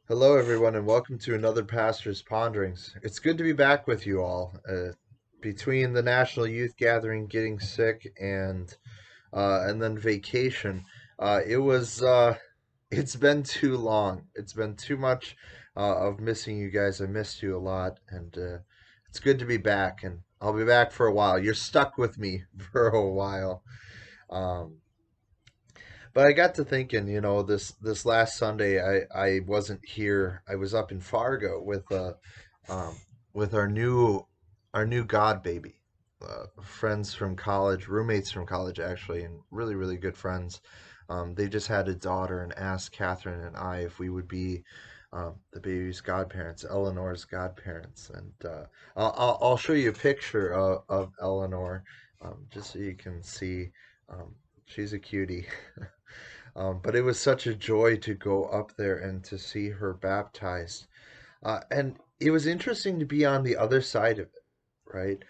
Hello, everyone, and welcome to another Pastor's Ponderings. It's good to be back with you all. Between the National Youth Gathering, getting sick, and then vacation, it was it's been too long. It's been too much of missing you guys. I missed you a lot, and it's good to be back. And I'll be back for a while. You're stuck with me for a while. Um, but I got to thinking, this last Sunday I wasn't here. I was up in Fargo um, with our new God baby, friends from college, roommates from college actually, and really really good friends. They just had a daughter and asked Catherine and I if we would be the baby's godparents, Eleanor's godparents, and I'll show you a picture of Eleanor, just so you can see. Um, she's a cutie. But it was such a joy to go up there and to see her baptized. And it was interesting to be on the other side of it, right?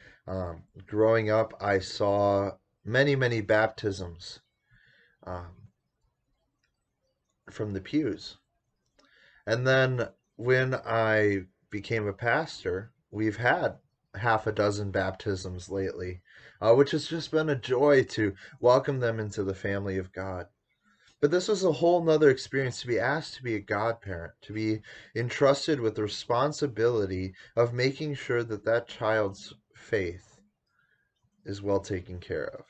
Growing up, I saw many, many baptisms um, from the pews. And then when I became a pastor, we've had half a dozen baptisms lately, which has just been a joy to welcome them into the family of God. But this was a whole nother experience to be asked to be a godparent, to be entrusted with the responsibility of making sure that that child's faith is well taken care of.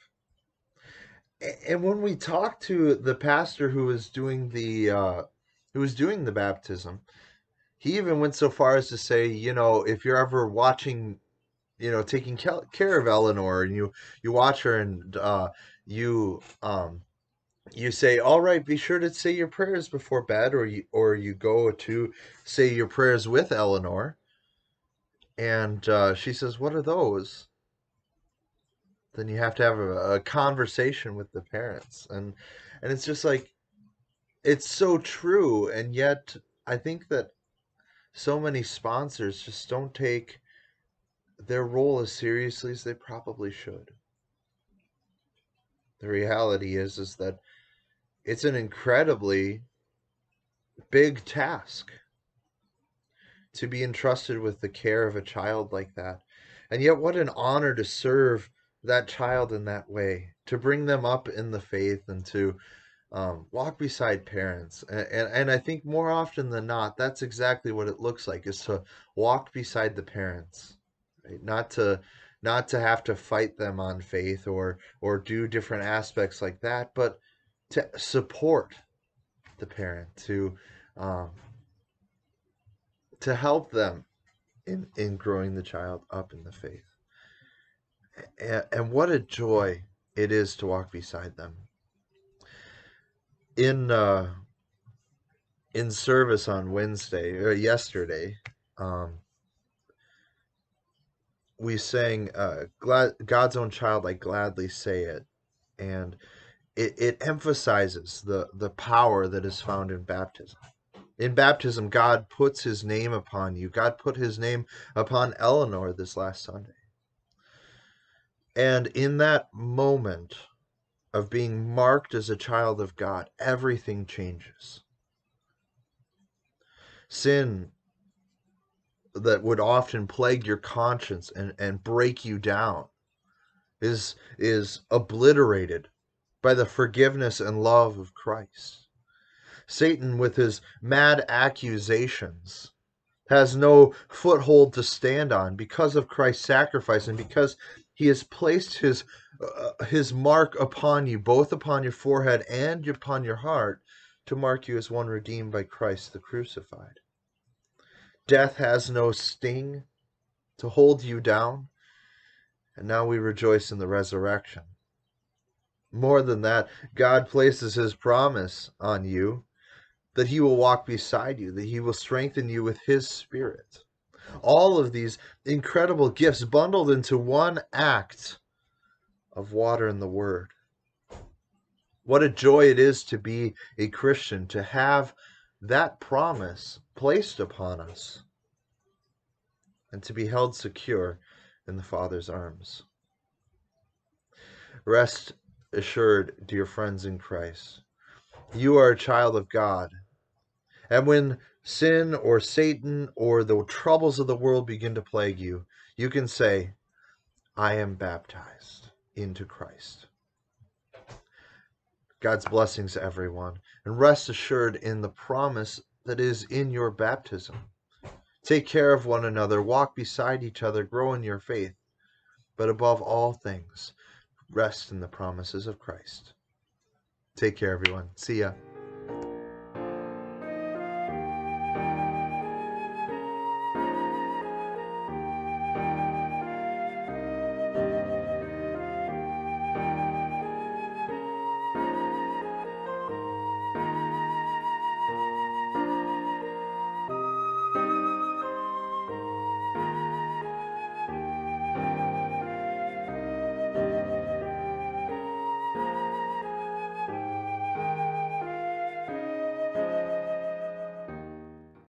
And when we talked to the pastor who was doing the baptism, he even went so far as to say, if you're ever watching, taking care of Eleanor, and you watch her, and you you say, all right, be sure to say your prayers before bed, or you go to say your prayers with Eleanor. And she says, what are those? Then you have to have a conversation with the parents. And it's just like, it's so true. And yet I think that so many sponsors just don't take their role as seriously as they probably should. The reality is that it's an incredibly big task to be entrusted with the care of a child like that. And yet, what an honor to serve that child in that way, to bring them up in the faith, and to walk beside parents. And I think more often than not, that's exactly what it looks like, is to walk beside the parents, right? Not to have to fight them on faith, or do different aspects like that, but to support the parent, um, to help them in growing the child up in the faith. And what a joy it is to walk beside them. In in service on Wednesday or yesterday, um, we sang God's Own Child, I Gladly Say It. And it emphasizes the power that is found in baptism. In baptism, God puts his name upon you. God put his name upon Eleanor this last Sunday. And in that moment of being marked as a child of God, everything changes. Sin that would often plague your conscience and break you down is obliterated by the forgiveness and love of Christ. Satan, with his mad accusations, has no foothold to stand on because of Christ's sacrifice, and because he has placed his mark upon you, both upon your forehead and upon your heart, to mark you as one redeemed by Christ the crucified. Death has no sting to hold you down, and now we rejoice in the resurrection. More than that, God places his promise on you that he will walk beside you, that he will strengthen you with his spirit. All of these incredible gifts bundled into one act of water and the word. What a joy it is to be a Christian, to have that promise placed upon us, and to be held secure in the Father's arms. Rest assured, dear friends in Christ, you are a child of God, And when sin or Satan or the troubles of the world begin to plague you, you can say, I am baptized into Christ. God's blessings, everyone, and rest assured in the promise that is in your baptism. Take care of one another, walk beside each other, grow in your faith, but above all things, rest in the promises of Christ. Take care, everyone. See ya.